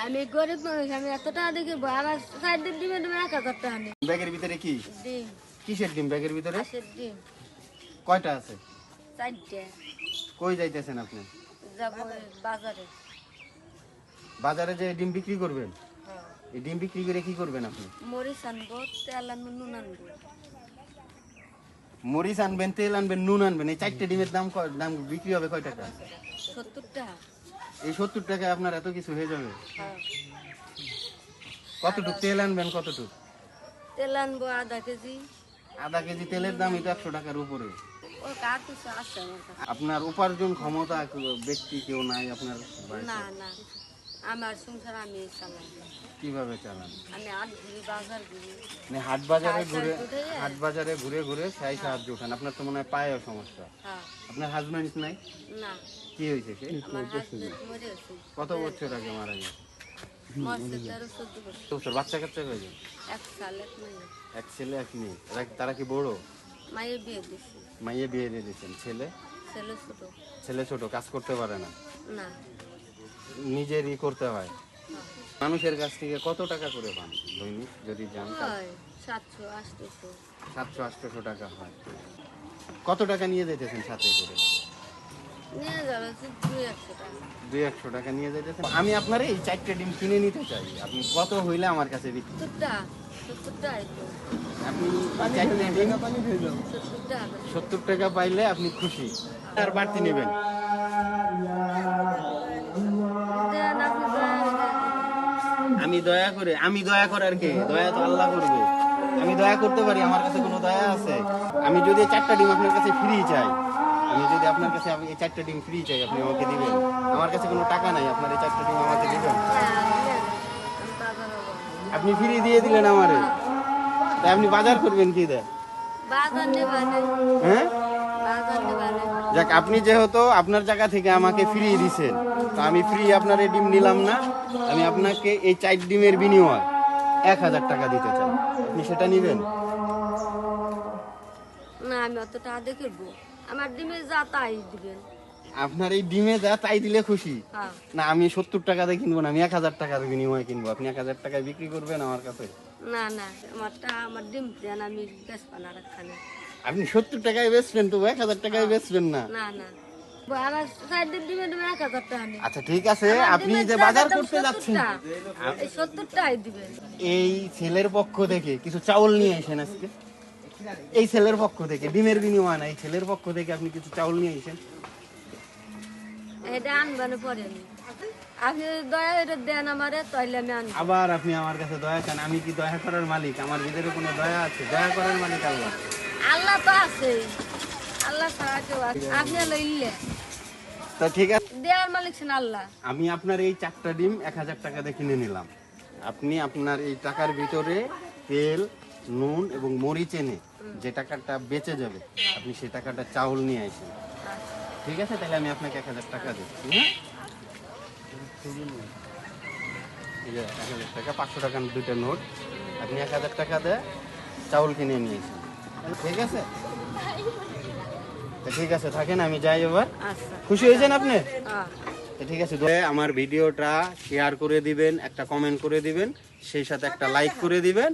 আমি গরিব মানুষ, আমি এত টাকা দেখি আমার সাইডের ডিমে ডিমে 1000 টাকা নেই। ব্যাগের ভিতরে কি ডিম, কিসের ডিম ব্যাগের ভিতরে? হাঁসের ডিম কয়টা আছে? 4টে। কই যাইতেছেন আপনি? যাবো বাজারে। বাজারে যে ডিম বিক্রি করবেন? হ্যাঁ। এই ডিম বিক্রি করে কি করবেন আপনি? মরিচ আনবো, তেল আনবো, নুন আনবো। মরিচ আনবেন, তেল আনবেন, নুন আনবেন। এই 4টে ডিমের দাম বিক্রি হবে কয় টাকা? 70 টাকা। এই 70 টাকায় আপনার এত কিছু হয়ে যাবে? হ্যাঁ। কতটুক তেল আনবেন? কতটুক তেল আনবো? আধা কেজি। আধা কেজি তেলের দাম তো 100 টাকার উপরে। ও কার কিছু আছে আমার কাছে? আপনার উপার্জন ক্ষমতা ব্যক্তি কেউ নাই আপনার বাড়িতে? না না, আমার সংসার আমি চালাই। কিভাবে চালান? আমি আট ঘুরি, বাজার ঘুরি। মানে হাট বাজারে ঘুরে ঘুরে সেই সাহায্য উঠান। আপনার তো মনে হয় পায়েও সমস্যা। হ্যাঁ। আপনার হাজবেন্ড নাই? না, কি হয়েছে সে? আমার হাজবেন্ড মরে গেছে। কত বছর আগে মারা গেছে? মরছে 13-14 বছর। বছর। বাচ্চা কাচ্চা হয়েছে? 1 সাল 1 মেয়ে। এক ছেলে এক মেয়ে। তারা কি বড়? মায়ের বিয়ে দিছি। মাইয়ে বিয়ে দিয়ে দিয়েছেন। ছেলে? ছেলে ছোট। ছেলে ছোট, কাজ করতে পারে না, না। নিজেরই করতে হয়। মানুষের কাছ থেকে কত টাকা করে পান দৈনিক যদি যান? হয় 700-800। 700-800 টাকা হয়। কত টাকা নিয়ে যেতেছেন সাথে করে? নিয়ে যাবে 200-100 টাকা। 200-100 টাকা নিয়ে যেতেছেন। আমি আপনার এই 4টে ডিম কিনে নিতে চাই। আপনি কত হইলে আমার কাছে বিক্রি? 70 টাকা তো। আপনি 4টে ডিম 70 টাকা। 70 টাকা পাইলে আপনি খুশি? আর বাড়তি নেবেন? দেন আপনি আমি দয়া করে আর কি, দয়া তো আল্লাহ করবে। আমি দয়া করতে পারি? আমার কাছে কোনো দয়া আছে? আমি যদি 4টা ডিম আপনার কাছে ফ্রি চাই, আমি যদি আপনার কাছে এই 4টা ডিম ফ্রি চাই, আপনি আমাকে দিবেন? আমার কাছে কোনো টাকা নাই, আপনার এই 4টা ডিম আমাকে দিবেন? আপনি ফ্রি দিয়ে দিলেন আমারে, তাই আপনি বাজার করবেন কি দেয়? বাজার নেবানে। হ্যাঁ, বাজার নেবানে। যাক, আপনি যেহেতু আপনার জায়গা থেকে আমাকে ফ্রি দিছেন, তো আমি ফ্রি আপনার এই ডিম নিলাম না। আমি আপনাকে এই 4 ডিমের বিনিময় 1000 টাকা দিতে চাই। আপনি সেটা নিবেন? না, আমি অত টাকা দেখবো, আমার ডিমে যা তাই দিবেন। আপনার এই ডিমে যা তাই দিলে খুশি? হ্যাঁ। না, আমি 70 টাকা দিয়ে কিনবো না, আমি 1000 টাকার বিনিময়ে কিনবো। আপনি 1000 টাকায় বিক্রি করবেন আমার কাছে? না না, আমার ডিম দেন, আমি বেচবো না রাখানে। আপনি 70 টাকায় বেচবেন, তো 1000 টাকায় বেচবেন না? না না, আমার সাইডের ডিমে ডিমে 1000 টাকা নেই। আচ্ছা ঠিক আছে, আপনি যে বাজার করতে যাচ্ছেন, এই 70 টাকাই দিবেন। এই ছেলের পক্ষ থেকে কিছু চাউল নিয়ে আসেন আজকে। এই ছেলের পক্ষ থেকে, ডিমের বিনিময় না, এই ছেলের পক্ষ থেকে আপনি কিছু চাউল নিয়ে আসেন। এটা আনবানে পরে আপনি দয়া করে দেন আমারে, তাইলে আমি আনবো। আবার আপনি আমার কাছে দয়া চান? আমি কি দয়া করার মালিক? আমার ভিতরে কোনো দয়া আছে? দয়া করার মালিক আল্লাহ। আল্লাহ তো আছে, আল্লাহ ছাড়া কেউ আছে? আপনি লইলে তা ঠিক আছে, দেওয়ার মালিক ছেন আল্লাহ। আমি আপনার এই 4টা ডিম 1000 টাকা দিয়ে কিনে নিলাম। আপনি আপনার এই টাকার ভিতরে তেল, নুন এবং মরিচ এনে যে টাকাটা বেঁচে যাবে, আপনি সেই টাকাটা চাউল নিয়ে আসেন। ঠিক আছে, তাহলে আমি আপনাকে 1000 টাকা দিচ্ছি। হ্যাঁ, এই যে 1000 টাকা, 500 টাকার 2টা নোট। আপনি 1000 টাকা দিয়ে চাউল কিনে নিয়ে আসেন। ঠিক আছে? তা ঠিক আছে, থাকেন, আমি যাই এবার। আচ্ছা। খুশি হয়েছেন আপনি? হ্যাঁ। তো ঠিক আছে, আমার ভিডিওটা শেয়ার করে দিবেন, একটা কমেন্ট করে দিবেন, সেই সাথে একটা লাইক করে দিবেন।